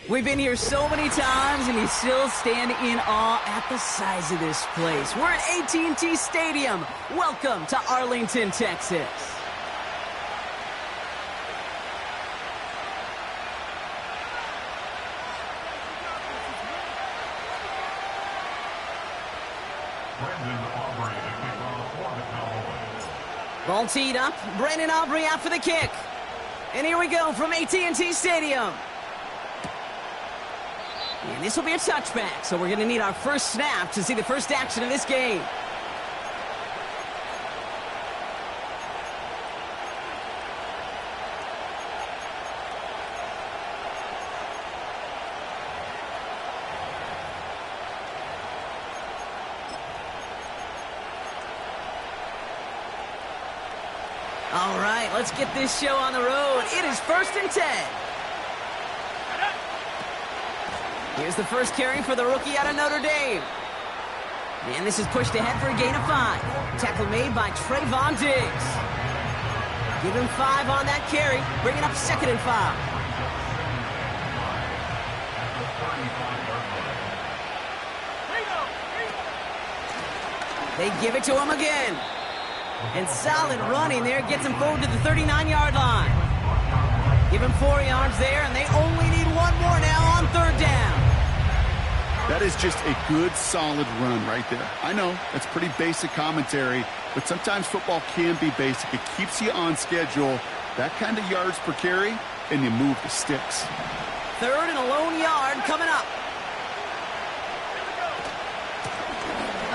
We've been here so many times, and you still stand in awe at the size of this place. We're at M22 Stadium. Welcome to Arlington, Texas. Ball teed up. Brandon Aubrey out for the kick. And here we go from AT&T Stadium. And this will be a touchback, so we're going to need our first snap to see the first action of this game. All right, let's get this show on the road. It is 1st and 10. Here's the first carry for the rookie out of Notre Dame. And this is pushed ahead for a gain of 5. Tackle made by Trayvon Diggs. Give him 5 on that carry. Bring it up 2nd and 5. They give it to him again. And solid running there gets him forward to the 39-yard line. Give him 4 yards there, and they only need 1 more now on 3rd down. That is just a good, solid run right there. I know, that's pretty basic commentary, but sometimes football can be basic. It keeps you on schedule, that kind of yards per carry, and you move the sticks. 3rd and a lone yard coming up.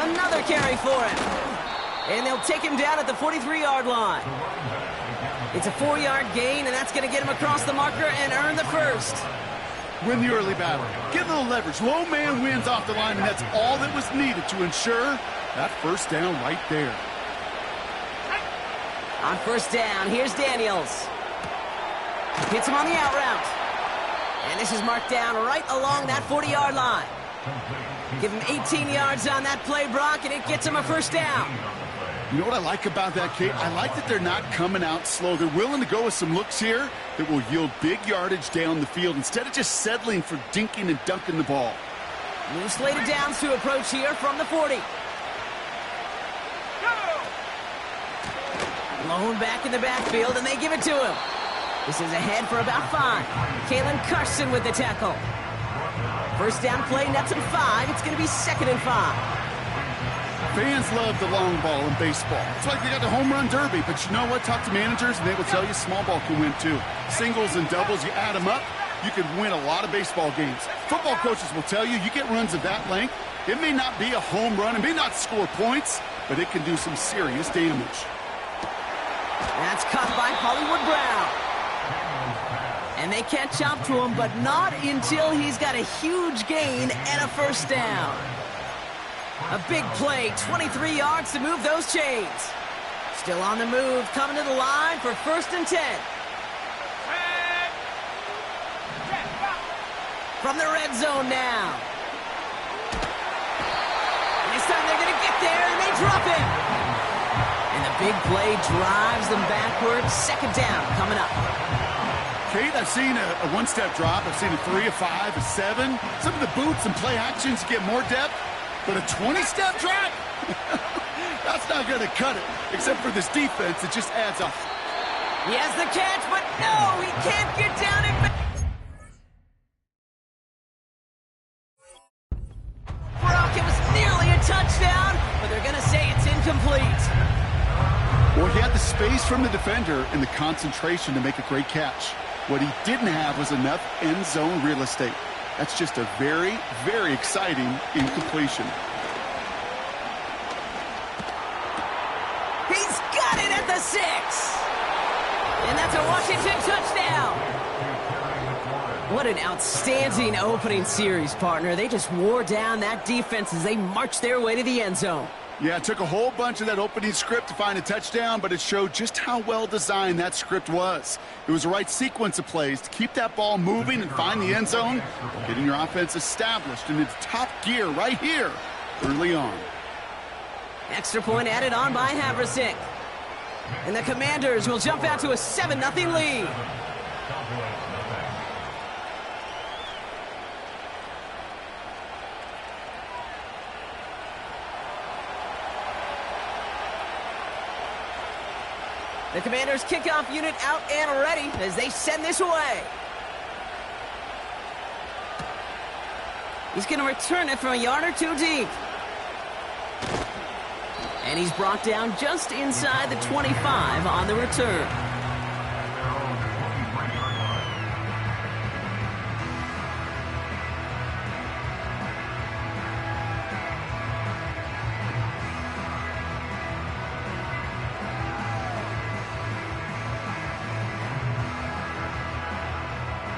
Another carry for him. And they'll take him down at the 43-yard line. It's a 4-yard gain, and that's going to get him across the marker and earn the first. Win the early battle. Get a little leverage. Low man wins off the line, and that's all that was needed to ensure that first down right there. On 1st down, here's Daniels. Hits him on the out route. And this is marked down right along that 40-yard line. Give him 18 yards on that play, Brock, and it gets him a first down. You know what I like about that, Kate? I like that they're not coming out slow. They're willing to go with some looks here that will yield big yardage down the field instead of just settling for dinking and dunking the ball. New slated downs to approach here from the 40. Lone back in the backfield, and they give it to him. This is ahead for about 5. Kalen Carson with the tackle. First down play, nets him 5. It's going to be 2nd and 5. Fans love the long ball in baseball. It's like they got the home run derby, but you know what? Talk to managers, and they will tell you small ball can win too. Singles and doubles, you add them up, you can win a lot of baseball games. Football coaches will tell you, you get runs of that length, it may not be a home run, it may not score points, but it can do some serious damage. That's caught by Hollywood Brown. And they catch up to him, but not until he's got a huge gain and a first down. A big play, 23 yards to move those chains. Still on the move, coming to the line for 1st and 10. From the red zone now. And this time they're going to get there, and they drop him. And the big play drives them backwards. 2nd down coming up. Kate, I've seen a one-step drop. I've seen a 3, a 5, a 7. Some of the boots and play actions get more depth. But a 20-step drop? That's not going to cut it. Except for this defense, it just adds up. He has the catch, but no, he can't get down and back. Brock, it was nearly a touchdown, but they're going to say it's incomplete. Well, he had the space from the defender and the concentration to make a great catch. What he didn't have was enough end zone real estate. That's just a very, very exciting incompletion. He's got it at the 6. And that's a Washington touchdown. What an outstanding opening series, partner. They just wore down that defense as they marched their way to the end zone. Yeah, it took a whole bunch of that opening script to find a touchdown, but it showed just how well designed that script was. It was the right sequence of plays to keep that ball moving and find the end zone, getting your offense established in its top gear right here early on. Extra point added on by Havrasik. And the Commanders will jump out to a 7-0 lead. The Commanders' kickoff unit out and ready as they send this away. He's going to return it from a yard or two deep. And he's brought down just inside the 25 on the return.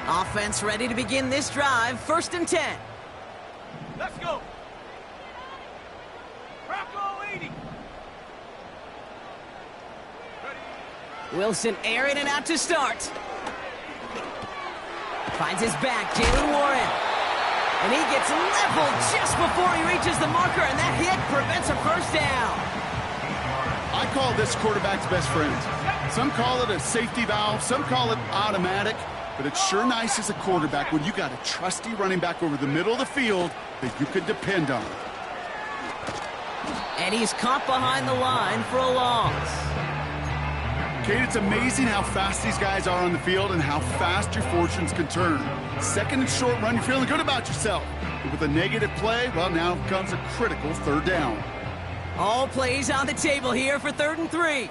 Offense ready to begin this drive. 1st and 10. Let's go. Rocco 80. Wilson airing it out to start. Finds his back, Jalen Warren. And he gets leveled just before he reaches the marker, and that hit prevents a first down. I call this quarterback's best friend. Some call it a safety valve, some call it automatic. But it's sure nice as a quarterback when you got a trusty running back over the middle of the field that you can depend on. And he's caught behind the line for a loss. Kate, it's amazing how fast these guys are on the field and how fast your fortunes can turn. 2nd and short run, you're feeling good about yourself. But with a negative play, well, now comes a critical 3rd down. All plays on the table here for 3rd and 3.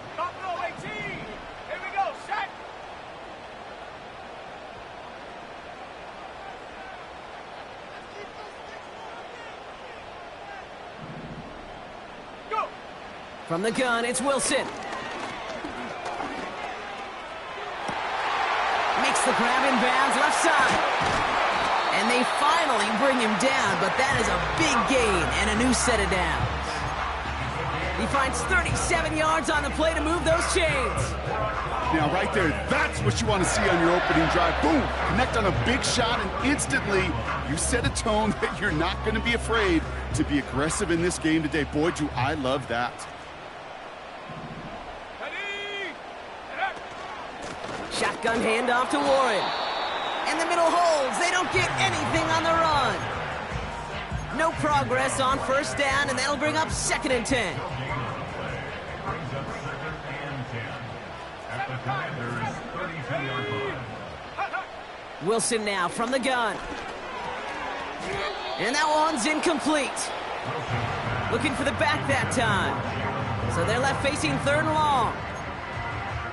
From the gun, it's Wilson. Makes the grab in bounds, left side. And they finally bring him down, but that is a big gain and a new set of downs. He finds 37 yards on the play to move those chains. Now, right there, that's what you want to see on your opening drive. Boom! Connect on a big shot, and instantly you set a tone that you're not going to be afraid to be aggressive in this game today. Boy, do I love that. Shotgun handoff to Warren. And the middle holds. They don't get anything on the run. No progress on 1st down, and that'll bring up 2nd and 10. Wilson now from the gun. And that one's incomplete. Looking for the back that time. So they're left facing 3rd and long.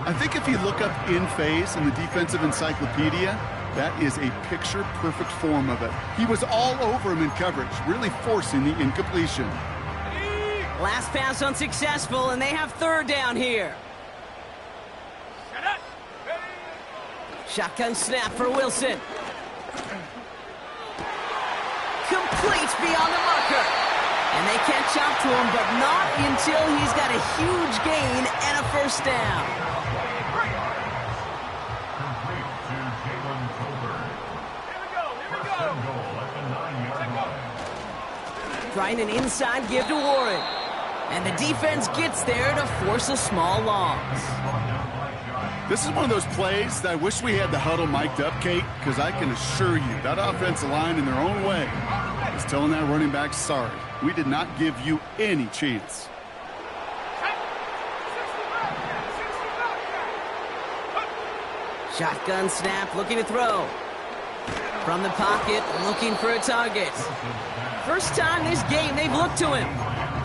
I think if you look up in phase in the defensive encyclopedia, that is a picture-perfect form of it. He was all over him in coverage, really forcing the incompletion. Last pass unsuccessful, and they have 3rd down here. Shotgun snap for Wilson. Complete beyond the marker. And they can't jump to him, but not until he's got a huge gain and a 1st down. Trying an inside give to Warren. And the defense gets there to force a small loss. This is one of those plays that I wish we had the huddle mic'd up, Kate, because I can assure you that offensive line in their own way is telling that running back, sorry, we did not give you any chance. Shotgun snap, looking to throw. From the pocket, looking for a target. First time this game they've looked to him.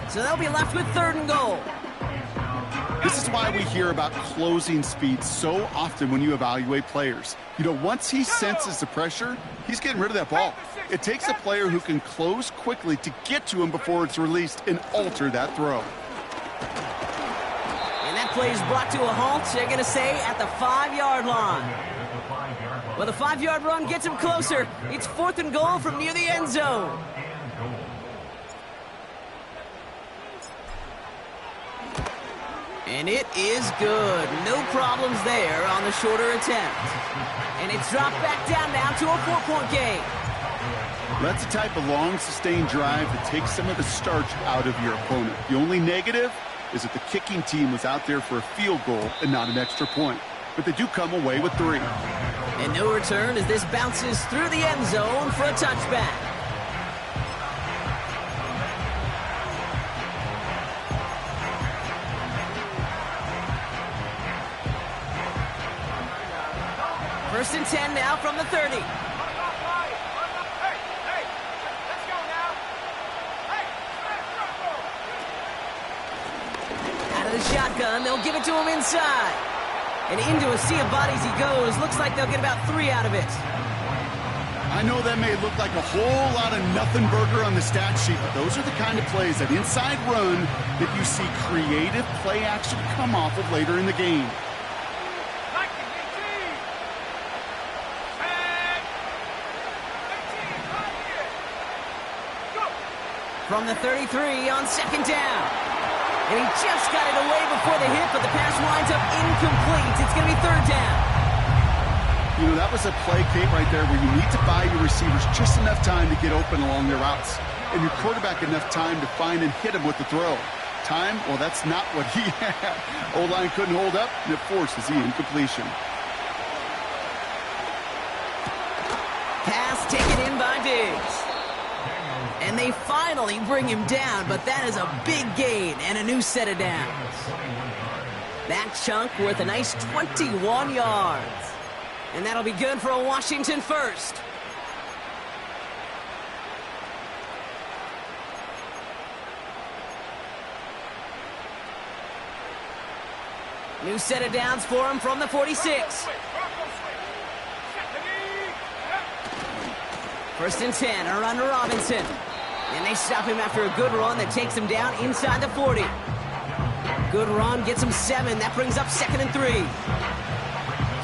So they'll be left with 3rd and goal. This is why we hear about closing speed so often when you evaluate players. You know, once he senses the pressure, he's getting rid of that ball. It takes a player who can close quickly to get to him before it's released and alter that throw. And that play is brought to a halt, they're going to say, at the 5-yard line. Well, the 5-yard run gets him closer. It's 4th and goal from near the end zone. And it is good. No problems there on the shorter attempt. And it's dropped back down now to a 4-point game. That's the type of long, sustained drive that takes some of the starch out of your opponent. The only negative is that the kicking team was out there for a field goal and not an extra point. But they do come away with 3. And no return as this bounces through the end zone for a touchback. First and 10 now from the 30. Out of the shotgun, they'll give it to him inside. And into a sea of bodies he goes. Looks like they'll get about 3 out of it. I know that may look like a whole lot of nothing burger on the stat sheet, but those are the kind of plays, that inside run, that you see creative play action come off of later in the game. From the 33 on second down. And he just got it away before the hit, but the pass winds up incomplete. It's going to be third down. You know, that was a play, Kate, right there, where you need to buy your receivers just enough time to get open along their routes, and your quarterback enough time to find and hit him with the throw. Time, well, that's not what he had. O-line couldn't hold up, and it forces the incompletion. Pass taken in by Diggs. And they finally bring him down, but that is a big gain and a new set of downs. That chunk worth a nice 21 yards. And that'll be good for a Washington first. New set of downs for him from the 46. First and 10, a run to Robinson. And they stop him after a good run that takes him down inside the 40. Good run, gets him 7. That brings up second and 3.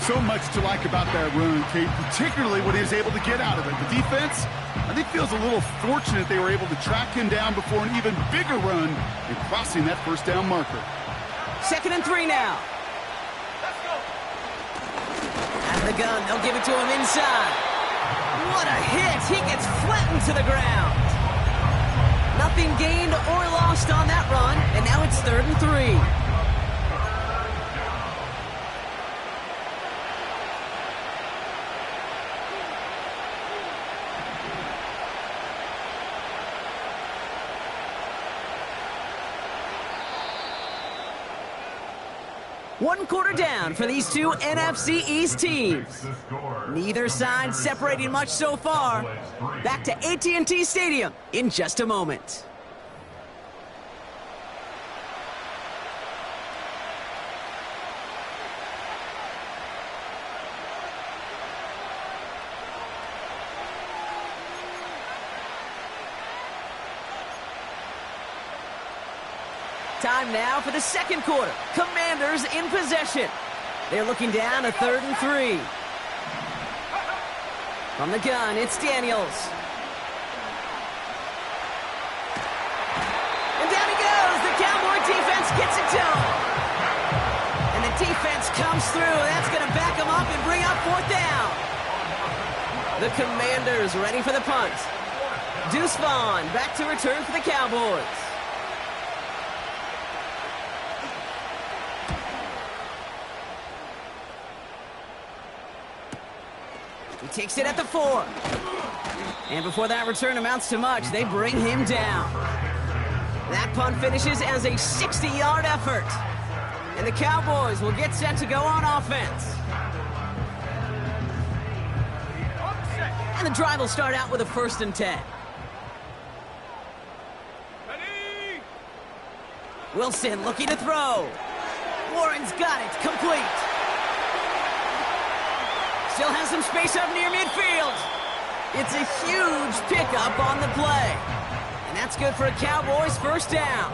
So much to like about that run, Kate, particularly when he was able to get out of it. The defense, I think, feels a little fortunate they were able to track him down before an even bigger run and crossing that first down marker. Second and 3 now. Let's go. Out of the gun, they'll give it to him inside. What a hit! He gets flattened to the ground. Nothing gained or lost on that run, and now it's third and 3. One quarter down for these two NFC East teams. Neither side separating much so far. Back to AT&T Stadium in just a moment. Time now for the second quarter. Commanders in possession. They're looking down a third and 3. From the gun, it's Daniels. And down he goes. The Cowboy defense gets it to him. And the defense comes through. That's going to back him up and bring up fourth down. The Commanders ready for the punt. Deuce Vaughn back to return for the Cowboys. He takes it at the 4. And before that return amounts to much, they bring him down. That punt finishes as a 60-yard effort. And the Cowboys will get set to go on offense. And the drive will start out with a first and 10. Ready? Wilson looking to throw. Warren's got it, complete. Still has some space up near midfield. It's a huge pickup on the play. And that's good for a Cowboys first down.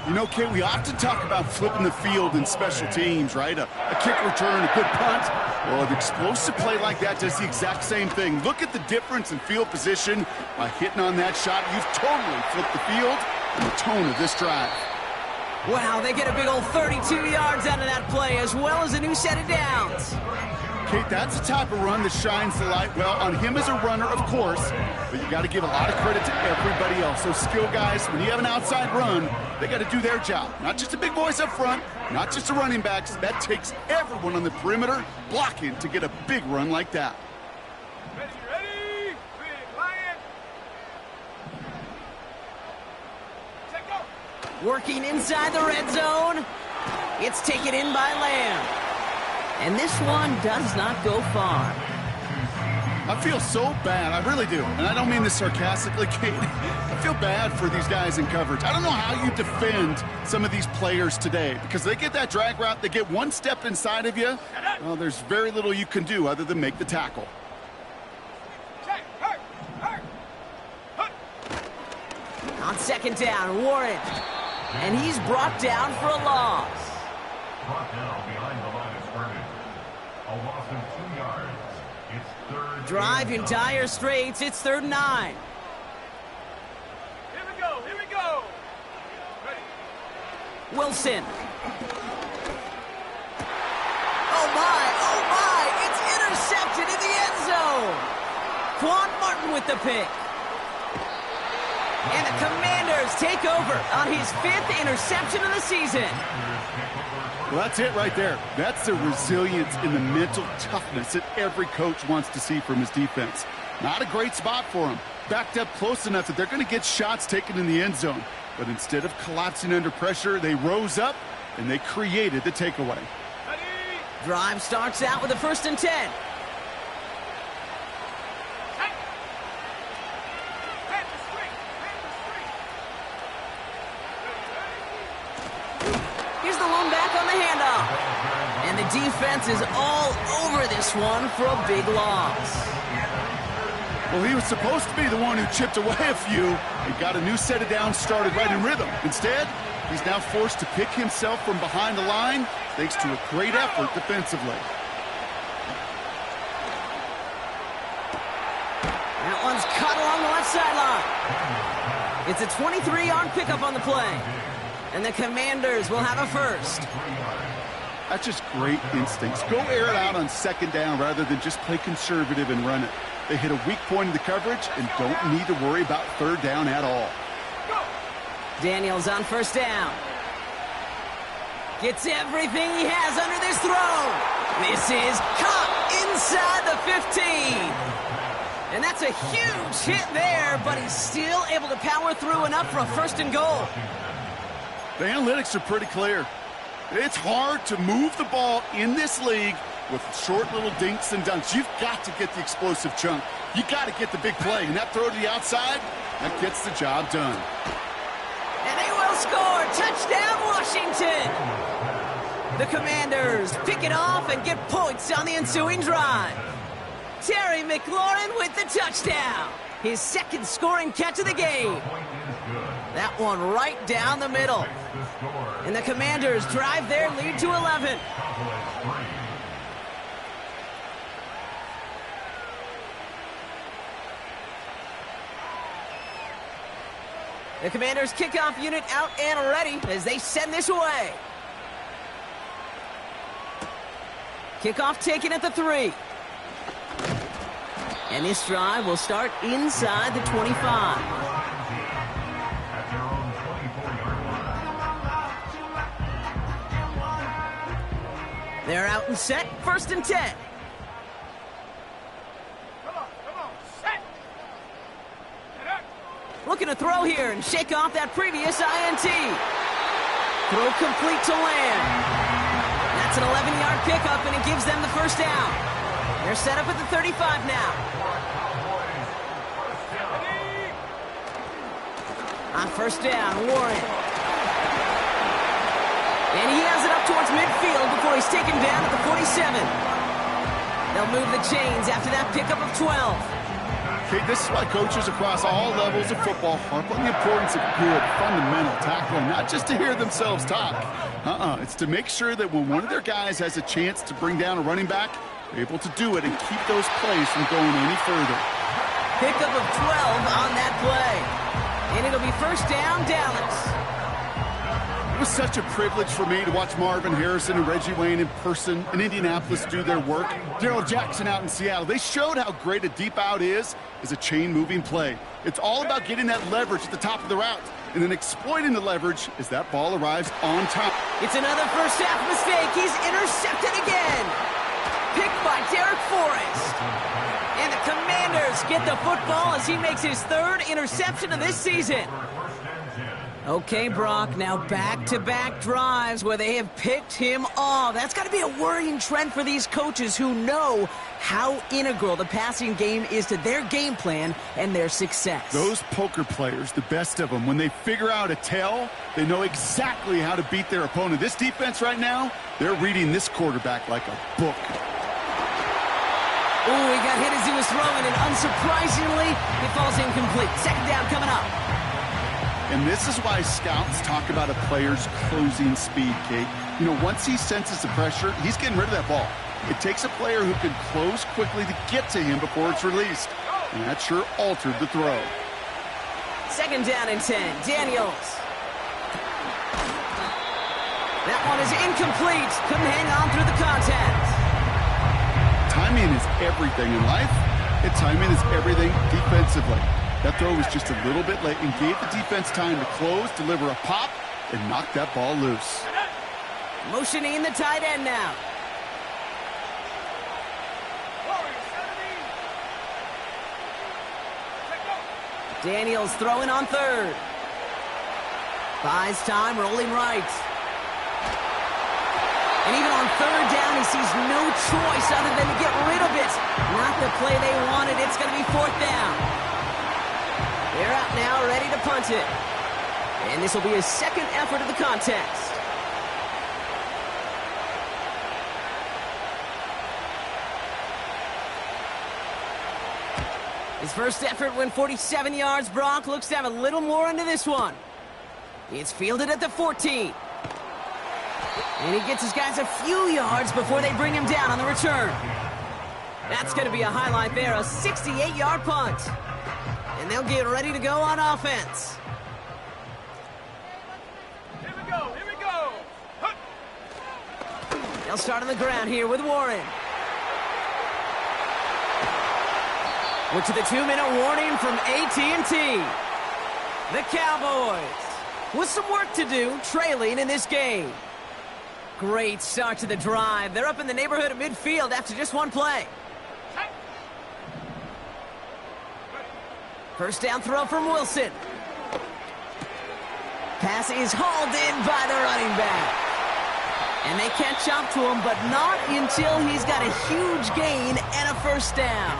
You know, Kate, we often talk about flipping the field in special teams, right? A kick return, a good punt. Well, an explosive play like that does the exact same thing. Look at the difference in field position. By hitting on that shot, you've totally flipped the field and the tone of this drive. Wow, they get a big old 32 yards out of that play, as well as a new set of downs. Kate, that's the type of run that shines the light, well, on him as a runner, of course, but you got to give a lot of credit to everybody else. Those skill guys, when you have an outside run, they got to do their job. Not just a big voice up front, not just the running backs. That takes everyone on the perimeter blocking to get a big run like that. Ready, ready? Big Lion. Check go. Working inside the red zone. It's taken in by Lamb. And this one does not go far. I feel so bad. I really do. And I don't mean this sarcastically, Kate. I feel bad for these guys in coverage. I don't know how you defend some of these players today because they get that drag route, they get one step inside of you. Well, there's very little you can do other than make the tackle. On second down, Warren. And he's brought down for a loss. Brought down behind the line of scrimmage. A loss of 2 yards. It's third. Drive in dire straits. It's 3rd and 9. Here we go. Here we go. Ready. Wilson. Oh, my. It's intercepted in the end zone. Quan Martin with the pick. And the Commanders take over on his 5th interception of the season. Well, that's it right there. That's the resilience and the mental toughness that every coach wants to see from his defense. Not a great spot for him. Backed up close enough that they're going to get shots taken in the end zone. But instead of collapsing under pressure, they rose up and they created the takeaway. Ready. Drive starts out with a 1st and 10. Plant the street. Plant the street. Here's the lone back on the handoff. And the defense is all over this one for a big loss. Well, he was supposed to be the one who chipped away a few and got a new set of downs started right in rhythm. Instead, he's now forced to pick himself from behind the line thanks to a great effort defensively. That one's cut along the left sideline. It's a 23-yard pickup on the play. And the Commanders will have a 1st. That's just great instincts. Go air it out on 2nd down rather than just play conservative and run it. They hit a weak point in the coverage and don't need to worry about 3rd down at all. Daniels on 1st down. Gets everything he has under this throw. This is caught inside the 15. And that's a huge hit there, but he's still able to power through enough for a 1st and goal. The analytics are pretty clear. It's hard to move the ball in this league with short little dinks and dunks. You've got to get the explosive chunk. You got to get the big play. And that throw to the outside, that gets the job done. And they will score. Touchdown, Washington. The Commanders pick it off and get points on the ensuing drive. Terry McLaurin with the touchdown. His 2nd scoring catch of the game. That one right down the middle. And the Commanders drive their lead to 11. The Commanders kickoff unit out and ready as they send this away. Kickoff taken at the 3. And this drive will start inside the 25. They're out and set, 1st and 10. Come on. Set. Get up. Looking to throw here and shake off that previous INT. Throw complete to Lamb. That's an 11-yard pickup, and it gives them the 1st down. They're set up at the 35 now. On 1st down, Warren. And he has it up towards midfield before he's taken down at the 47. They'll move the chains after that pickup of 12. Okay, this is why coaches across all levels of football harp on the importance of good, fundamental tackling, not just to hear themselves talk. It's to make sure that when one of their guys has a chance to bring down a running back, they're able to do it and keep those plays from going any further. Pickup of 12 on that play. And it'll be 1st down, Dallas. It was such a privilege for me to watch Marvin Harrison and Reggie Wayne in person in Indianapolis do their work. Darrell Jackson out in Seattle. They showed how great a deep out is as a chain-moving play. It's all about getting that leverage at the top of the route and then exploiting the leverage as that ball arrives on time. It's another 1st half mistake. He's intercepted again. Picked by Derek Forrest. And the Commanders get the football as he makes his 3rd interception of this season. Okay, Brock, now back-to-back drives where they have picked him off. That's got to be a worrying trend for these coaches who know how integral the passing game is to their game plan and their success. Those poker players, the best of them, when they figure out a tell, they know exactly how to beat their opponent. This defense right now, they're reading this quarterback like a book. Oh, he got hit as he was throwing, and unsurprisingly, he falls incomplete. Second down coming up. And this is why scouts talk about a player's closing speed, Kate. You know, once he senses the pressure, he's getting rid of that ball. It takes a player who can close quickly to get to him before it's released. And that sure altered the throw. Second down and 10. Daniels. That one is incomplete. Couldn't hang on through the contact. Timing is everything in life, and timing is everything defensively. That throw was just a little bit late and gave the defense time to close, deliver a pop, and knock that ball loose. Motioning the tight end now. Daniels throwing on third. Buys time, rolling right. And even on third down, he sees no choice other than to get rid of it. Not the play they wanted. It's going to be fourth down. They're out now, ready to punt it. And this will be his second effort of the contest. His first effort went 47 yards. Brock looks to have a little more into this one. It's fielded at the 14. And he gets his guys a few yards before they bring him down on the return. That's going to be a highlight there, a 68-yard punt. And they'll get ready to go on offense. Here we go, here we go. Hup. They'll start on the ground here with Warren. We're to the 2-minute warning from AT&T. The Cowboys with some work to do, trailing in this game. Great start to the drive. They're up in the neighborhood of midfield after just one play. First down throw from Wilson. Pass is hauled in by the running back. And they catch up to him, but not until he's got a huge gain and a first down.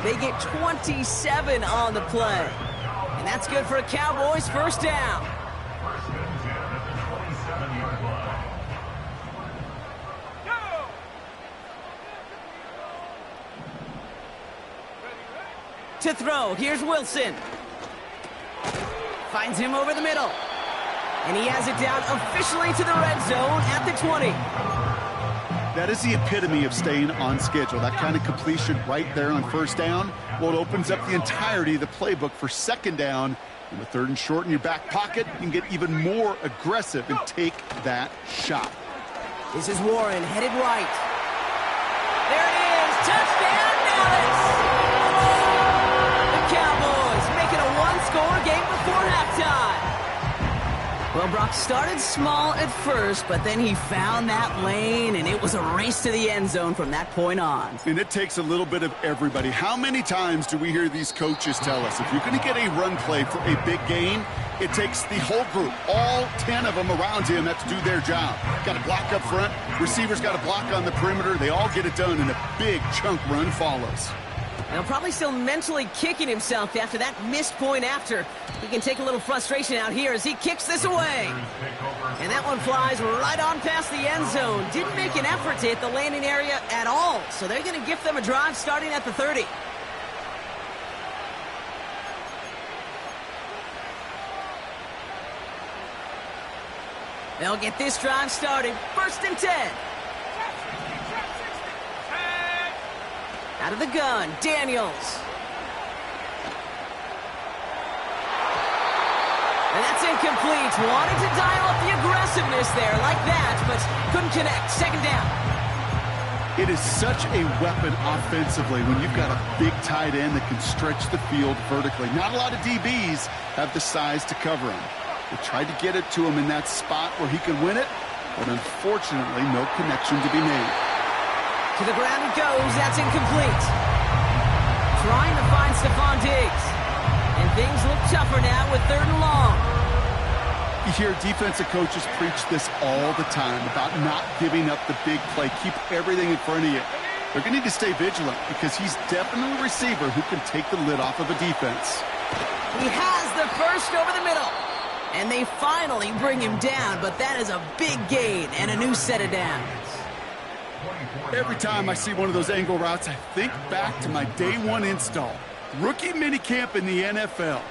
They get 27 on the play. And that's good for a Cowboys first down. To throw, here's Wilson. Finds him over the middle. And he has it down officially to the red zone at the 20. That is the epitome of staying on schedule. That kind of completion right there on first down. Well, it opens up the entirety of the playbook for second down. And with third and short in your back pocket, you can get even more aggressive and take that shot. This is Warren, headed right. There it is, touchdown Dallas! The Cowboys making a one-score game before halftime. Well, Brock started small at first, but then he found that lane, and it was a race to the end zone from that point on. And it takes a little bit of everybody. How many times do we hear these coaches tell us, if you're going to get a run play for a big gain, it takes the whole group, all 10 of them around him have to do their job. Got to block up front, receivers got to block on the perimeter. They all get it done, and a big chunk run follows. Now, probably still mentally kicking himself after that missed point after. He can take a little frustration out here as he kicks this away. And that one flies right on past the end zone. Didn't make an effort to hit the landing area at all. So they're going to gift them a drive starting at the 30. They'll get this drive started. First and 10. Out of the gun, Daniels. And that's incomplete. Wanted to dial up the aggressiveness there like that, but couldn't connect. Second down. It is such a weapon offensively when you've got a big tight end that can stretch the field vertically. Not a lot of DBs have the size to cover him. They tried to get it to him in that spot where he could win it, but unfortunately no connection to be made. To the ground it goes. That's incomplete. Trying to find Stephon Diggs. And things look tougher now with third and long. You hear defensive coaches preach this all the time about not giving up the big play. Keep everything in front of you. They're going to need to stay vigilant because he's definitely a receiver who can take the lid off of a defense. He has the first over the middle. And they finally bring him down, but that is a big gain and a new set of downs. Every time I see one of those angle routes, I think back to my day one install. Rookie minicamp in the NFL.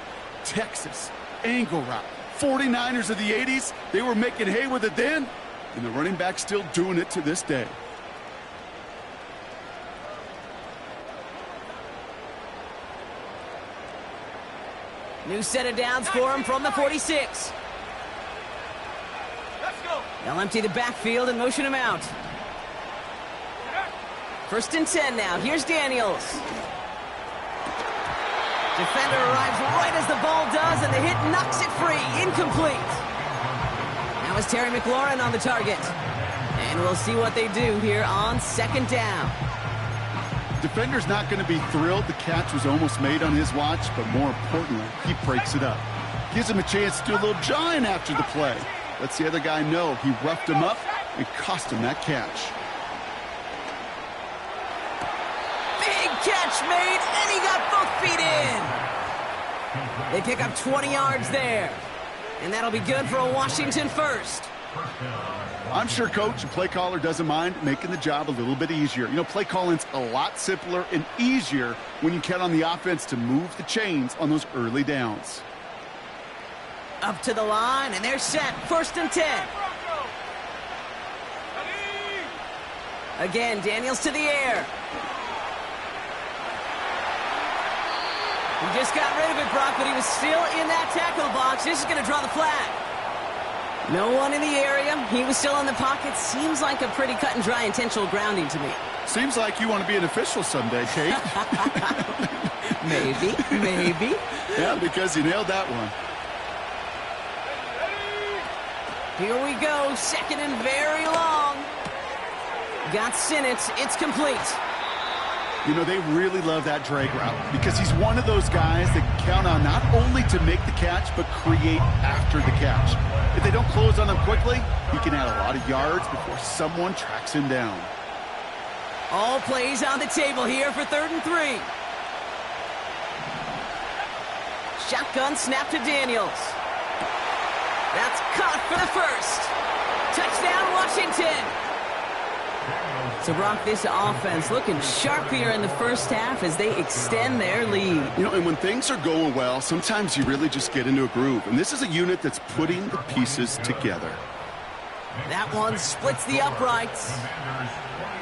Texas, angle route. 49ers of the 80s, they were making hay with it then, and the running back's still doing it to this day. New set of downs for him from the 46. Let's go. They'll empty the backfield and motion him out. 1st and 10 now. Here's Daniels. Defender arrives right as the ball does, and the hit knocks it free. Incomplete. Now is Terry McLaurin on the target. And we'll see what they do here on 2nd down. Defender's not going to be thrilled the catch was almost made on his watch, but more importantly, he breaks it up. Gives him a chance to do a little jawing after the play. Lets the other guy know he roughed him up and cost him that catch. Big catch made, and he got both feet in. They pick up 20 yards there. And that'll be good for a Washington first. I'm sure coach and play caller doesn't mind making the job a little bit easier. You know, play calling's a lot simpler and easier when you count on the offense to move the chains on those early downs. Up to the line, and they're set. 1st and 10. Again, Daniels to the air. He just got rid of it, Brock, but he was still in that tackle box. This is going to draw the flag. No one in the area. He was still in the pocket. Seems like a pretty cut and dry intentional grounding to me. Seems like you want to be an official someday, Kate. Maybe. Yeah, because you nailed that one. Here we go. 2nd and very long. Got Sinnott. It's complete. You know, they really love that drag route because he's one of those guys that count on not only to make the catch, but create after the catch. If they don't close on him quickly, he can add a lot of yards before someone tracks him down. All plays on the table here for 3rd and 3. Shotgun snap to Daniels. That's caught for the first. Touchdown, Washington. So, Brock, this offense looking sharp here in the first half as they extend their lead. You know, and when things are going well, sometimes you really just get into a groove. And this is a unit that's putting the pieces together. That one splits the uprights.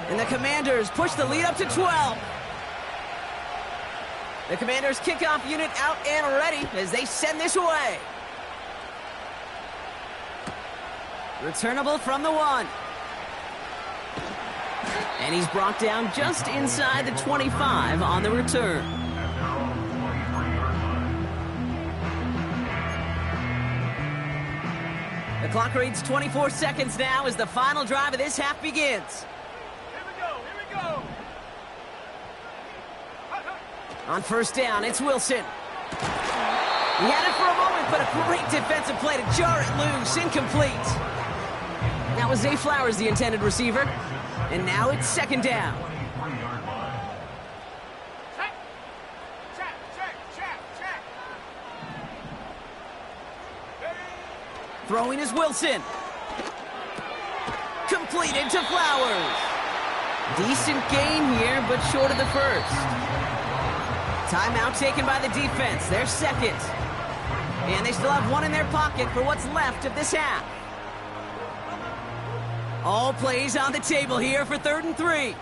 And the Commanders push the lead up to 12. The Commanders kickoff unit out and ready as they send this away. Returnable from the 1. And he's brought down just inside the 25 on the return. The clock reads 24 seconds now as the final drive of this half begins. Here we go. On 1st down, it's Wilson. He had it for a moment, but a great defensive play to jar it loose. Incomplete. That was Zay Flowers, the intended receiver. And now it's 2nd down. Throwing is Wilson. Completed to Flowers. Decent gain here, but short of the first. Timeout taken by the defense. They're 2nd. And they still have one in their pocket for what's left of this half. All plays on the table here for 3rd and 3.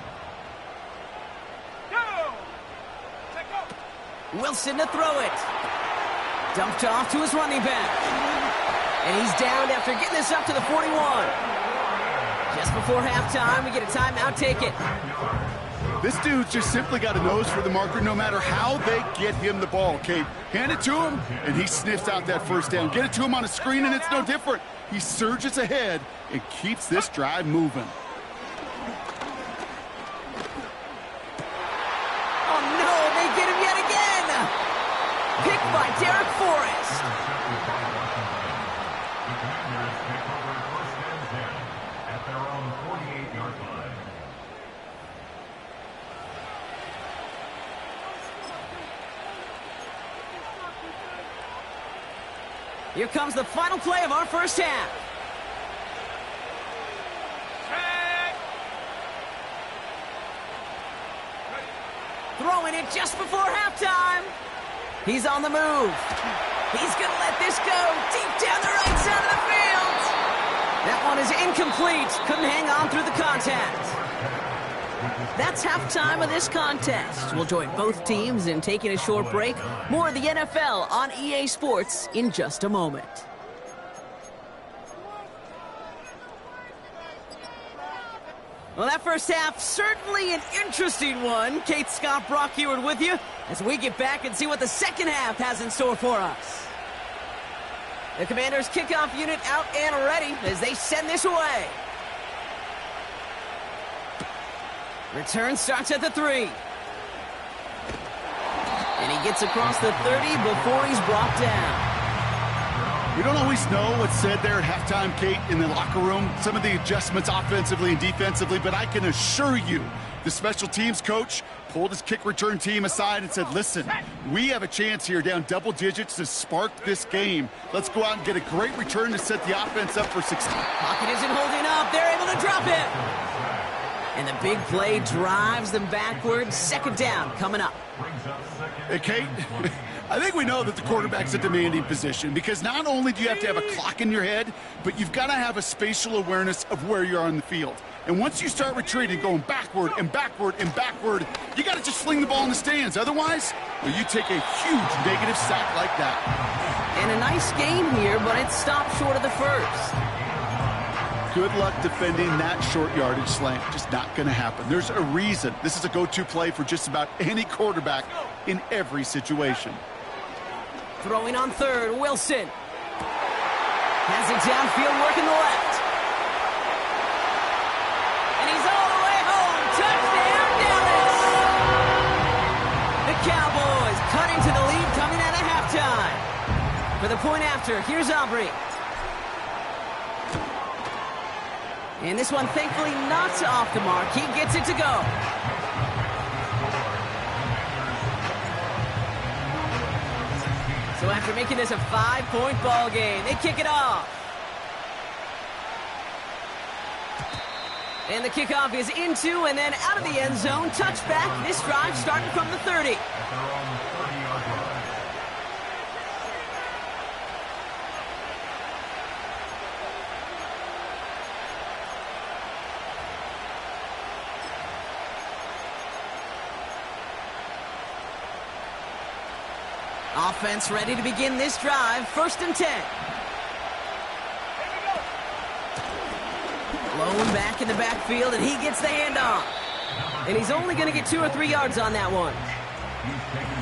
Wilson to throw it. Dumped off to his running back. And he's downed after getting this up to the 41. Just before halftime, we get a timeout taken. This dude's just simply got a nose for the marker no matter how they get him the ball, Kate. Hand it to him, and he sniffs out that 1st down. Get it to him on a screen, and it's no different. He surges ahead and keeps this drive moving. Oh, no, they get him yet again. Picked by Derek Forrest. Here comes the final play of our first half. Throwing it just before halftime. He's on the move. He's going to let this go deep down the right side of the field. That one is incomplete. Couldn't hang on through the contact. That's halftime of this contest. We'll join both teams in taking a short break. More of the NFL on EA Sports in just a moment. Well, that first half, certainly an interesting one. Kate Scott, Brock Heward with you as we get back and see what the second half has in store for us. The Commanders' kickoff unit out and ready as they send this away. Return starts at the 3. And he gets across the 30 before he's brought down. We don't always know what's said there at halftime, Kate, in the locker room. Some of the adjustments offensively and defensively, but I can assure you the special teams coach pulled his kick return team aside and said, listen, we have a chance here down double digits to spark this game. Let's go out and get a great return to set the offense up for success. Pocket isn't holding up. They're able to drop it. And the big play drives them backwards. Second down coming up. Hey, Kate, I think we know that the quarterback's a demanding position because not only do you have to have a clock in your head, but you've got to have a spatial awareness of where you are on the field. And once you start retreating, going backward and backward and backward, you got to just sling the ball in the stands. Otherwise, well, you take a huge negative sack like that. And a nice game here, but it stopped short of the first. Good luck defending that short yardage slant. Just not going to happen. There's a reason. This is a go-to play for just about any quarterback in every situation. Throwing on third, Wilson. Has it downfield, working the left. And he's all the way home. Touchdown, Dallas! The Cowboys cut into the lead coming out of halftime. For the point after, here's Aubrey. And this one, thankfully, not off the mark. He gets it to go. So after making this a 5-point ball game, they kick it off. And the kickoff is into and then out of the end zone. Touchback. This drive starting from the 30. Offense ready to begin this drive. 1st and 10. Blown back in the backfield, and he gets the handoff. And he's only going to get 2 or 3 yards on that one.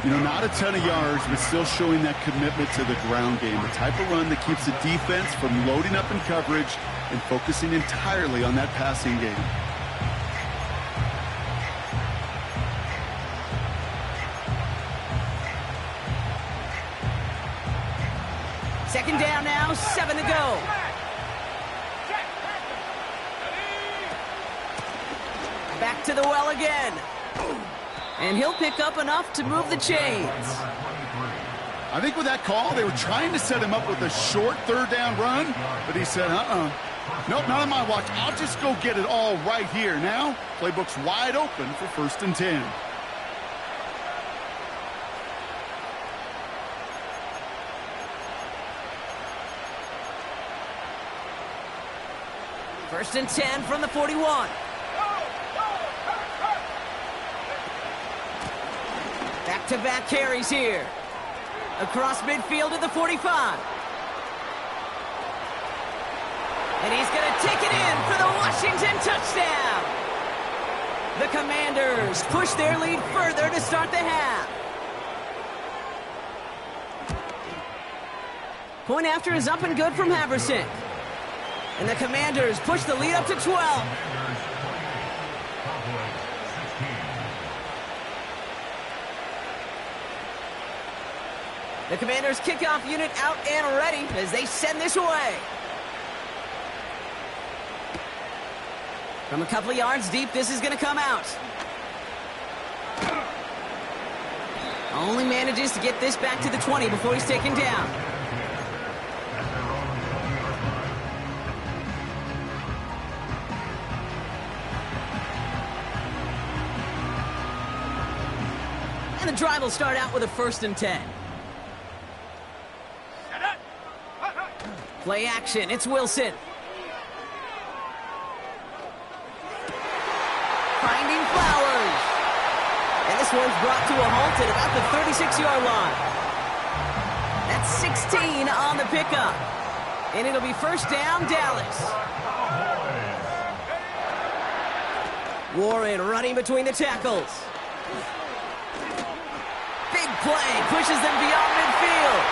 You know, not a ton of yards, but still showing that commitment to the ground game. The type of run that keeps the defense from loading up in coverage and focusing entirely on that passing game. Second down now, 7 to go. Back to the well again. And he'll pick up enough to move the chains. I think with that call, they were trying to set him up with a short 3rd down run, but he said, nope, not on my watch. I'll just go get it all right here. Now, playbook's wide open for 1st and 10. First and 10 from the 41. Back-to-back carries here. Across midfield to the 45. And he's going to take it in for the Washington touchdown. The Commanders push their lead further to start the half. Point after is up and good from Haverson. And the Commanders push the lead up to 12. The Commanders' kickoff unit out and ready as they send this away. From a couple of yards deep, this is going to come out. Only manages to get this back to the 20 before he's taken down. And the drive will start out with a 1st and 10. Play action, it's Wilson. Finding Flowers. And this one's brought to a halt at about the 36-yard line. That's 16 on the pickup. And it'll be 1st down, Dallas. Warren running between the tackles. Big play, pushes them beyond midfield.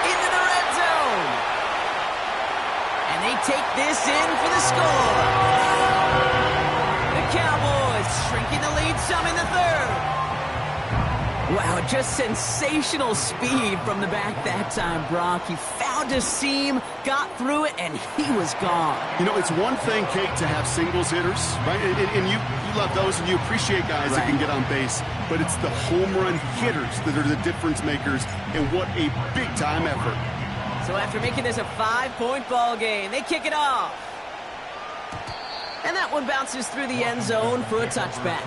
Into the red zone. And they take this in for the score. The Cowboys shrinking the lead some in the 3rd. Wow, just sensational speed from the back that time, Brock. He found a seam, got through it, and he was gone. You know, it's one thing, Kate, to have singles hitters, right? And you love those, and you appreciate guys that can get on base. But it's the home run hitters that are the difference makers, and what a big-time effort. So after making this a 5-point ball game, they kick it off. And that one bounces through the end zone for a touchback.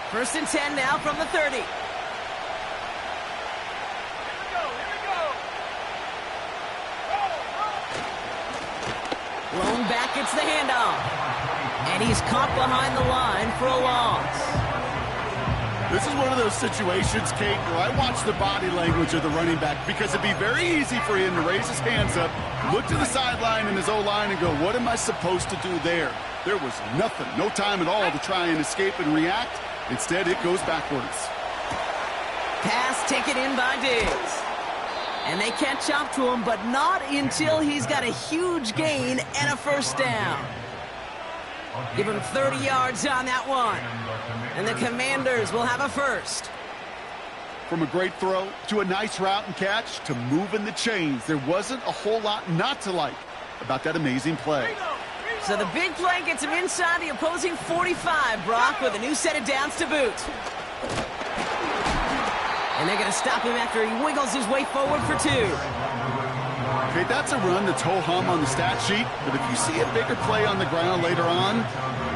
First and 10 now from the 30. Here we go. Blown back, it's the handoff. And he's caught behind the line for a loss. This is one of those situations, Kate, where I watch the body language of the running back, because it'd be very easy for him to raise his hands up, look to the sideline in his O-line and go, what am I supposed to do there? There was nothing, no time at all to try and escape and react. Instead, it goes backwards. Pass taken in by Diggs. And they catch up to him, but not until he's got a huge gain and a 1st down. Give him 30 yards on that one. And the Commanders will have a 1st. From a great throw to a nice route and catch to moving the chains, there wasn't a whole lot not to like about that amazing play. So the big play gets him inside the opposing 45, Brock, with a new set of downs to boot. And they're going to stop him after he wiggles his way forward for 2. Okay, that's a run that's ho-hum on the stat sheet, but if you see a bigger play on the ground later on,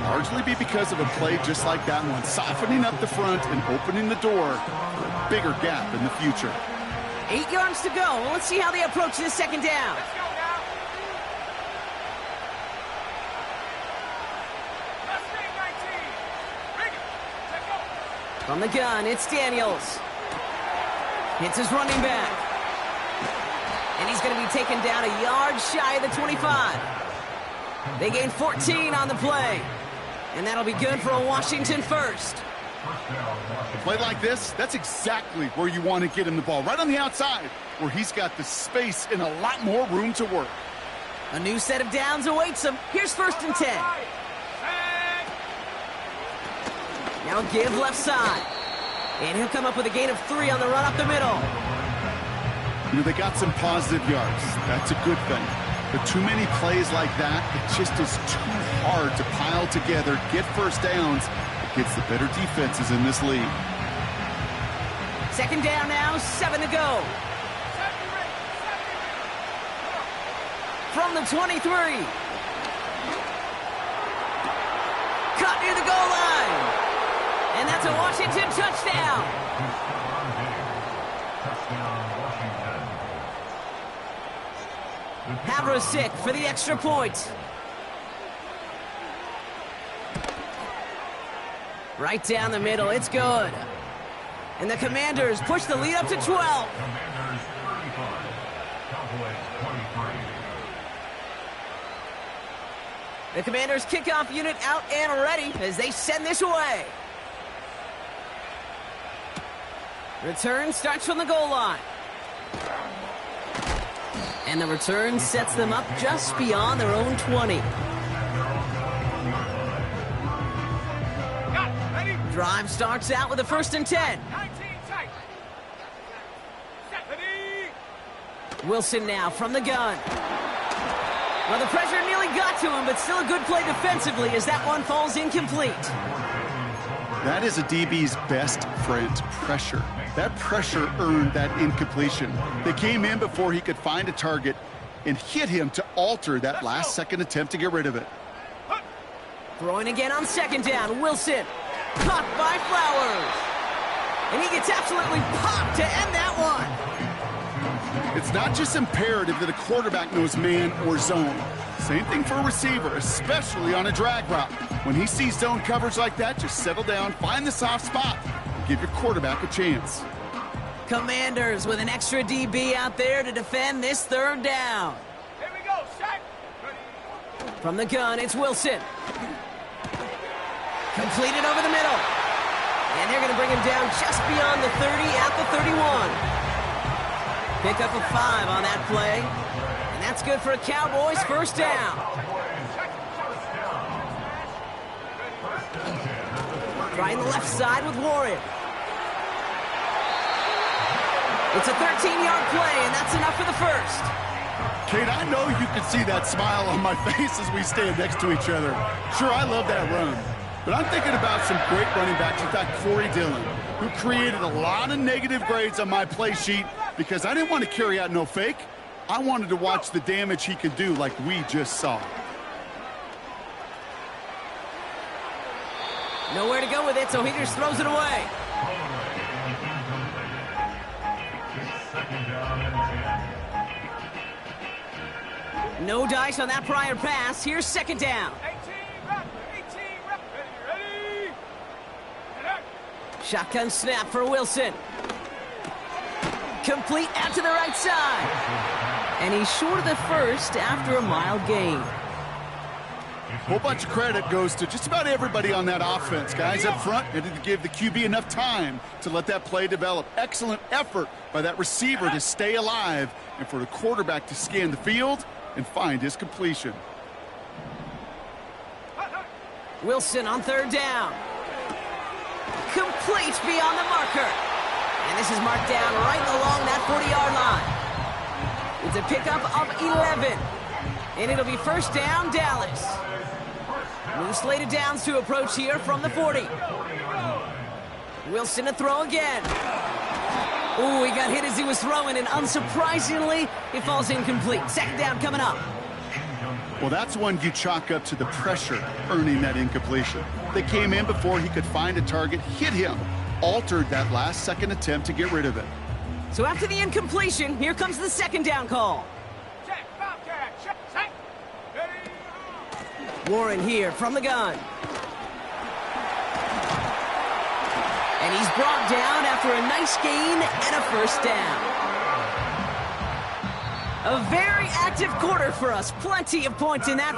largely be because of a play just like that one, softening up the front and opening the door for a bigger gap in the future. 8 yards to go. Well, let's see how they approach this 2nd down. From the gun, it's Daniels. Hits his running back. And he's going to be taken down a yard shy of the 25. They gain 14 on the play. And that'll be good for a Washington 1st. A play like this, that's exactly where you want to get him the ball. Right on the outside, where he's got the space and a lot more room to work. A new set of downs awaits him. Here's 1st and 10. Now give left side. And he'll come up with a gain of 3 on the run up the middle. You know, they got some positive yards. That's a good thing. But too many plays like that, it just is too hard to pile together, get 1st downs against the better defenses in this league. 2nd down now, 7 to go. From the 23. Cut near the goal line. And that's a Washington touchdown. Havrasik for the extra point. Right down the middle, it's good. And the Commanders push the lead up to 12. Commanders 35, Cowboys 23. The Commanders kickoff unit out and ready as they send this away. Return starts from the goal line. And the return sets them up just beyond their own 20. Drive starts out with a 1st and 10. Wilson now from the gun. Well, the pressure nearly got to him, but still a good play defensively as that one falls incomplete. That is a DB's best friend, pressure. That pressure earned that incompletion. They came in before he could find a target and hit him to alter that last-second attempt to get rid of it. Throwing again on second down. Wilson. Caught by Flowers. And he gets absolutely popped to end that one. It's not just imperative that a quarterback knows man or zone. Same thing for a receiver, especially on a drag route. When he sees zone coverage like that, just settle down, find the soft spot, and give your quarterback a chance. Commanders with an extra DB out there to defend this third down. Here we go, sack. Ready. From the gun, it's Wilson. Completed over the middle. And they're going to bring him down just beyond the 30 at the 31. Pick up a 5 on that play. And that's good for a Cowboys first down. Trying the left side with Warren. It's a 13-yard play, and that's enough for the first. Kate, I know you can see that smile on my face as we stand next to each other. Sure, I love that run. But I'm thinking about some great running backs. In fact, Corey Dillon, who created a lot of negative grades on my play sheet because I didn't want to carry out no fake. I wanted to watch the damage he could do like we just saw. Nowhere to go with it, so he just throws it away. No dice on that prior pass. Here's second down. 18 rep. Ready. Shotgun snap for Wilson. Complete out to the right side. And he's short of the first after a mild gain. Whole bunch of credit goes to just about everybody on that offense. Guys up front had to give the QB enough time to let that play develop. Excellent effort by that receiver to stay alive and for the quarterback to scan the field and find his completion. Wilson on third down. Complete beyond the marker. And this is marked down right along that 40-yard line. It's a pickup of 11. And it'll be first down, Dallas. New slated downs to approach here from the 40. Wilson to throw again. Ooh, he got hit as he was throwing, and unsurprisingly, it falls incomplete. Second down coming up. Well, that's one you chalk up to the pressure earning that incompletion. They came in before he could find a target, hit him, altered that last-second attempt to get rid of it. So after the incompletion, here comes the second down call. Check, Bobcat, check, sack. Ready. Warren here from the gun. And he's brought down after a nice gain and a first down. A very active quarter for us. Plenty of points in that.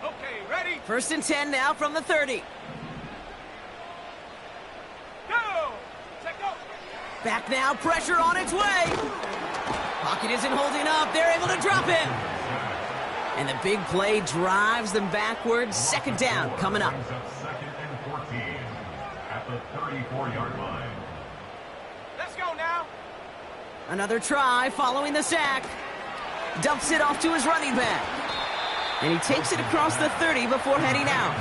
Okay, ready. First and 10 now from the 30. Go. Check, go. Back now, pressure on its way. Pocket isn't holding up. They're able to drop him. And the big play drives them backwards. Second down coming up. Second and 14 at the 34-yard line. Let's go now. Another try following the sack. Dumps it off to his running back. And he takes it across the 30 before heading out.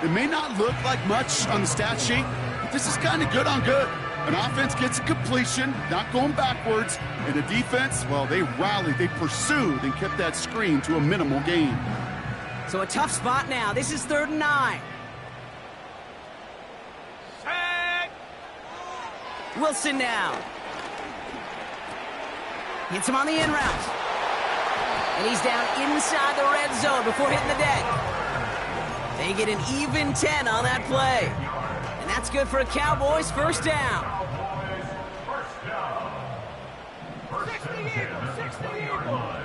It may not look like much on the stat sheet, but this is kind of good on good. An offense gets a completion, not going backwards, and the defense, well, they rallied, they pursued, and kept that screen to a minimal gain. So a tough spot now. This is 3rd and 9. Set. Wilson now. Hits him on the in route. And he's down inside the red zone before hitting the deck. They get an even 10 on that play. And that's good for a Cowboys first down. 60 Eagles, 60 Eagles.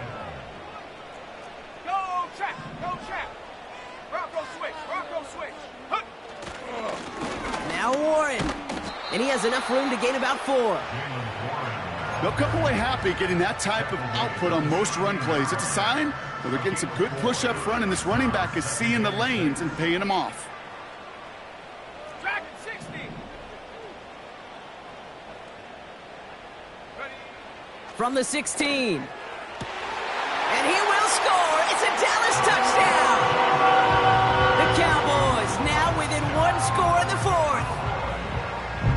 Go check, go check. Bronco switch. Hup. Now Warren. And he has enough room to gain about 4. They'll come away happy getting that type of output on most run plays. It's a sign that they're getting some good push up front, and this running back is seeing the lanes and paying them off. Dragon 60. Ready. From the 16. And he will score. It's a Dallas touchdown. The Cowboys now within one score in the fourth.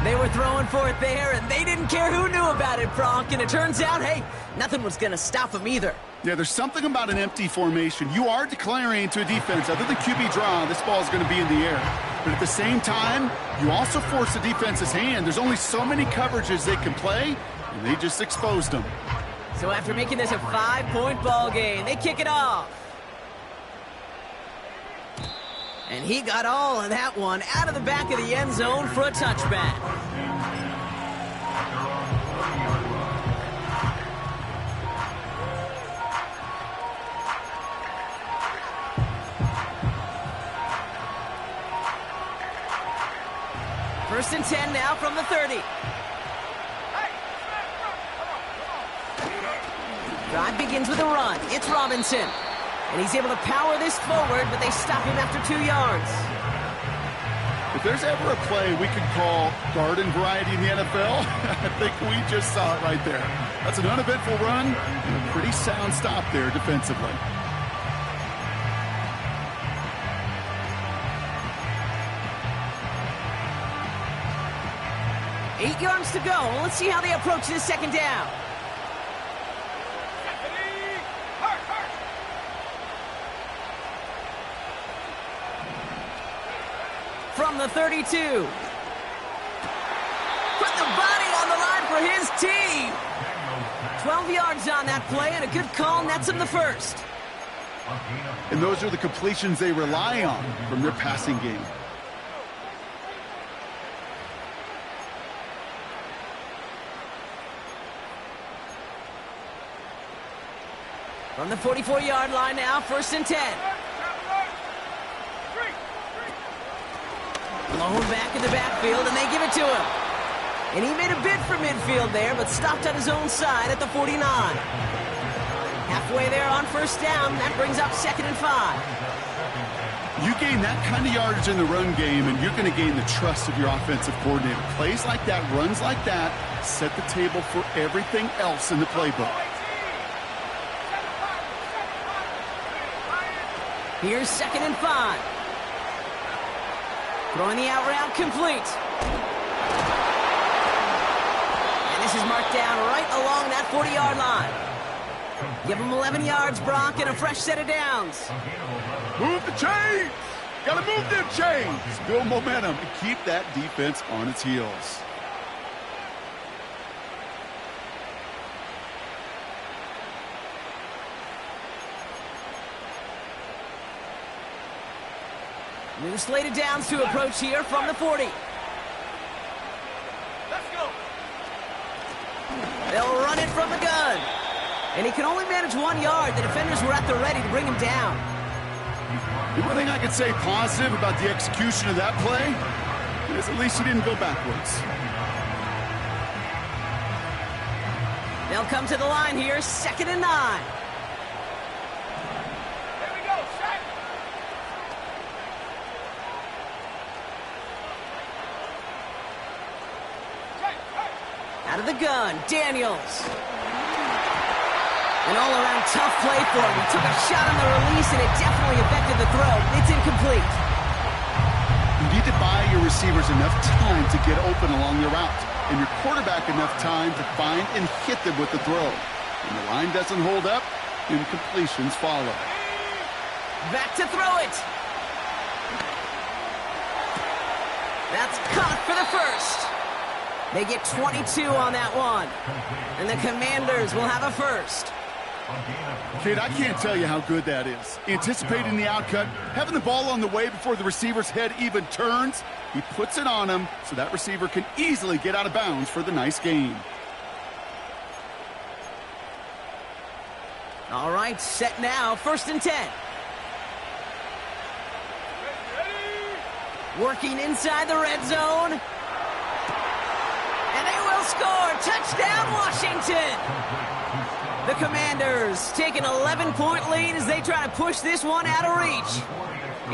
They were throwing for it there, and they didn't care who knew about it, Bronk. And it turns out, hey, nothing was going to stop them either. Yeah, there's something about an empty formation. You are declaring to a defense, other than QB draw, this ball is going to be in the air. But at the same time, you also force the defense's hand. There's only so many coverages they can play, and they just exposed them. So after making this a 5-point ball game, they kick it off. And he got all of that one out of the back of the end zone for a touchback. First and 10 now from the 30. Drive begins with a run. It's Robinson. And he's able to power this forward, but they stop him after 2 yards. If there's ever a play we could call garden variety in the NFL, I think we just saw it right there. That's an uneventful run and a pretty sound stop there defensively. Eight yards to go. Let's see how they approach this second down. From the 32. Put the body on the line for his team. 12 yards on that play, and a good call nets him the first. And those are the completions they rely on from their passing game. From the 44-yard line now, first and 10. Blown back in the backfield, and they give it to him. And he made a bid for midfield there, but stopped on his own side at the 49. Halfway there on first down, that brings up 2nd and 5. You gain that kind of yardage in the run game, and you're going to gain the trust of your offensive coordinator. Plays like that, runs like that, set the table for everything else in the playbook. Here's 2nd and 5. Throwing the out route complete. And this is marked down right along that 40-yard line. Give him 11 yards, Bronk, and a fresh set of downs. Move the chains! Gotta move them chains! Build momentum and keep that defense on its heels. New slated downs to approach here from the 40. Let's go. They'll run it from the gun. And he can only manage 1 yard. The defenders were at the ready to bring him down. The one thing I could say positive about the execution of that play is at least he didn't go backwards. They'll come to the line here, 2nd and 9. Here we go, Shaq. Out of the gun, Daniels. An all-around tough play for him. He took a shot on the release, and it definitely affected the throw. It's incomplete. You need to buy your receivers enough time to get open along the route, and your quarterback enough time to find and hit them with the throw. When the line doesn't hold up, incompletions follow. Back to throw it. That's caught for the first. They get 22 on that one. And the Commanders will have a first. Kid, I can't tell you how good that is. Anticipating the outcut, having the ball on the way before the receiver's head even turns. He puts it on him so that receiver can easily get out of bounds for the nice gain. All right, set now, 1st and 10. Working inside the red zone. And they will score. Touchdown, Washington. The Commanders take an 11-point lead as they try to push this one out of reach.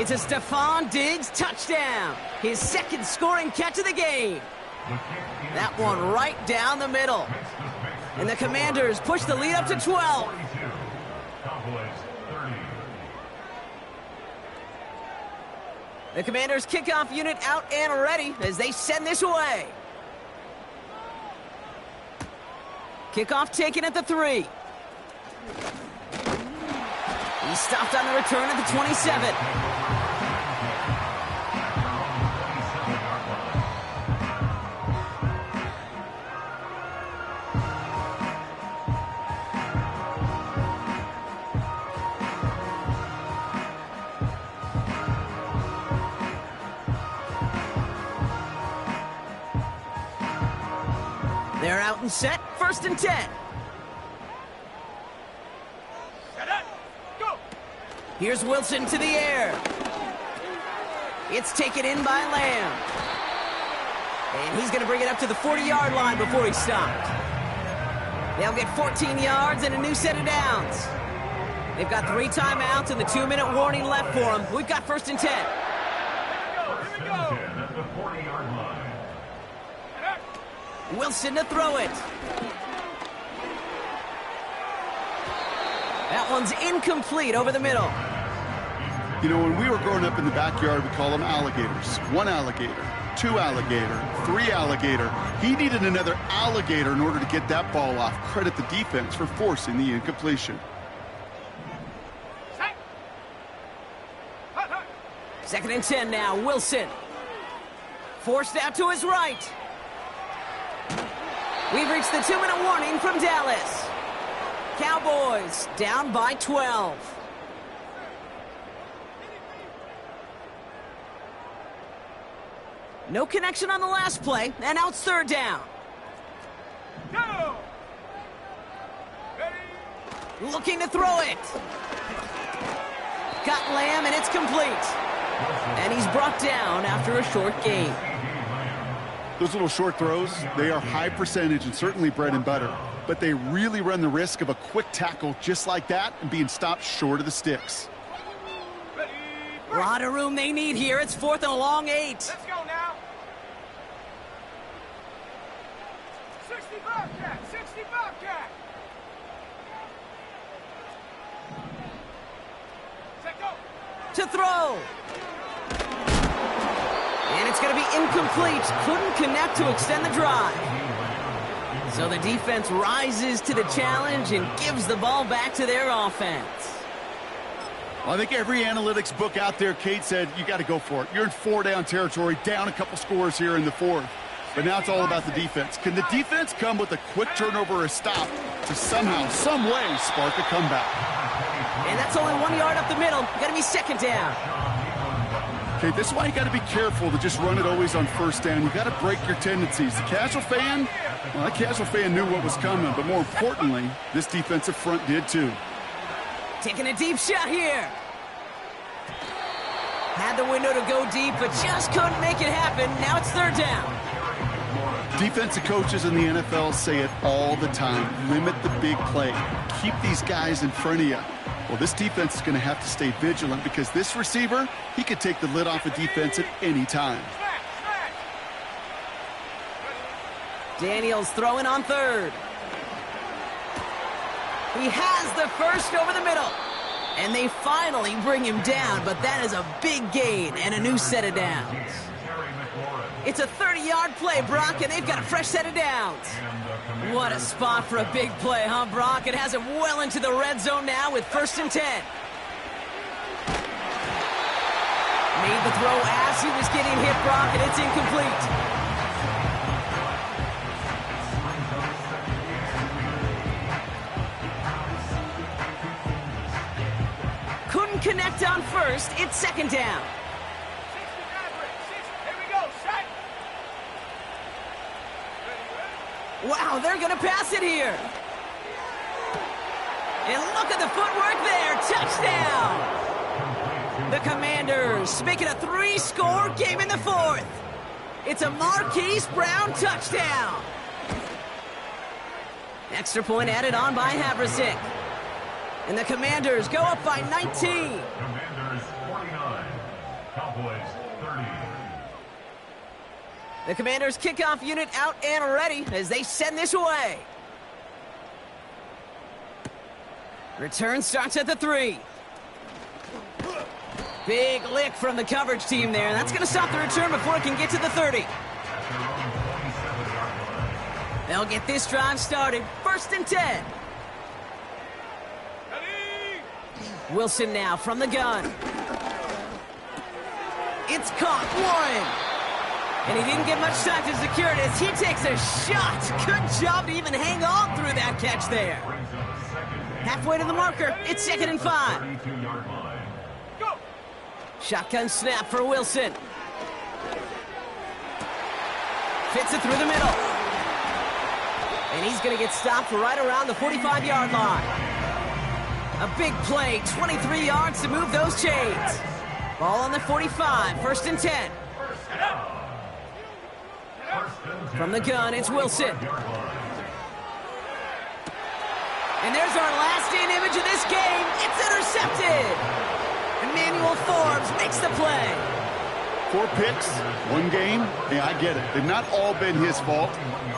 It's a Stephon Diggs touchdown. His 2nd scoring catch of the game. That one right down the middle. And the Commanders push the lead up to 12. 42. Cowboys 30. The Commanders' kickoff unit out and ready as they send this away. Kickoff taken at the 3. He's stopped on the return at the 27. They're out and set, 1st and 10. Set up. Go. Here's Wilson to the air. It's taken in by Lamb. And he's going to bring it up to the 40-yard line before he's stopped. They'll get 14 yards and a new set of downs. They've got 3 timeouts and the 2-minute warning left for them. We've got 1st and 10. Here we go. At the 40-yard line. Wilson to throw it. That one's incomplete over the middle. You know, when we were growing up in the backyard, we call them alligators. 1 alligator, 2 alligator, 3 alligator. He needed another alligator in order to get that ball off. Credit the defense for forcing the incompletion. Set. Hut, hut. 2nd and 10 now, Wilson. Forced out to his right. We've reached the 2-minute warning from Dallas. Cowboys down by 12. No connection on the last play, and now it's 3rd down. Go. Ready. Looking to throw it. Got Lamb, and it's complete. And he's brought down after a short gain. Those little short throws, they are high percentage and certainly bread and butter. But they really run the risk of a quick tackle just like that and being stopped short of the sticks. Ready. A lot of room they need here. It's 4th and a long 8. Let's go now. 60 Bobcat. 60 Bobcat. Set go. To throw. And it's going to be incomplete. Couldn't connect to extend the drive. So the defense rises to the challenge and gives the ball back to their offense. Well, I think every analytics book out there, Kate, said you got to go for it. You're in 4-down territory, down a couple scores here in the 4th. But now it's all about the defense. Can the defense come with a quick turnover or a stop to somehow, some way, spark a comeback? And that's only 1 yard up the middle. Got to be 2nd down. Okay, this is why you got to be careful to just run it always on 1st down. You got to break your tendencies. The casual fan, well, that casual fan knew what was coming, but more importantly, this defensive front did too. Taking a deep shot here. Had the window to go deep, but just couldn't make it happen. Now it's 3rd down. Defensive coaches in the NFL say it all the time. Limit the big play. Keep these guys in front of you. Well, this defense is going to have to stay vigilant because this receiver, he could take the lid off a defense at any time. Daniels throwing on 3rd. He has the 1st over the middle. And they finally bring him down, but that is a big gain and a new set of downs. It's a 30-yard play, Brock, and they've got a fresh set of downs. What a spot for a big play, huh, Brock? It has him well into the red zone now with 1st and 10. Made the throw as he was getting hit, Brock, and it's incomplete. Couldn't connect on 1st. It's 2nd down. 60 Maverick. 60. Here we go. Set. Wow, they're going to pass it here. And look at the footwork there. Touchdown. The Commanders make it a 3-score game in the 4th. It's a Marquise Brown touchdown. Extra point added on by Havrasik. And the Commanders go up by 19. Commanders 49. Cowboys 30. The Commanders' kickoff unit out and ready as they send this away. Return starts at the 3. Big lick from the coverage team there. And that's going to stop the return before it can get to the 30. They'll get this drive started. 1st and 10. Wilson now from the gun. It's caught. Warren. And he didn't get much time to secure it as he takes a shot. Good job to even hang on through that catch there. Halfway to the marker. It's 2nd and 5. Shotgun snap for Wilson. Fits it through the middle. And he's going to get stopped right around the 45-yard line. A big play, 23 yards to move those chains. Ball on the 45, 1st and 10. From the gun, it's Wilson. And there's our last-in image of this game. It's intercepted. Emmanuel Forbes makes the play. 4 picks, 1 game. Hey, I get it. They've not all been his fault,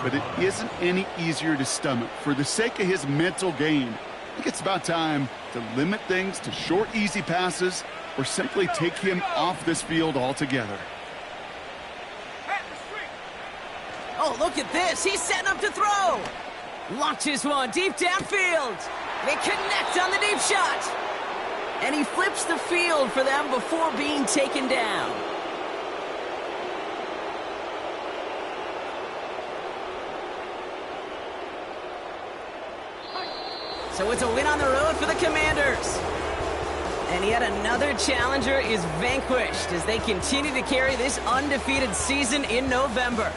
but it isn't any easier to stomach. For the sake of his mental game, I think it's about time to limit things to short, easy passes or simply take him off this field altogether. Oh, look at this. He's setting up to throw. Launches one deep downfield. They connect on the deep shot. And he flips the field for them before being taken down. So it's a win on the road for the Commanders. And yet another challenger is vanquished as they continue to carry this undefeated season in November.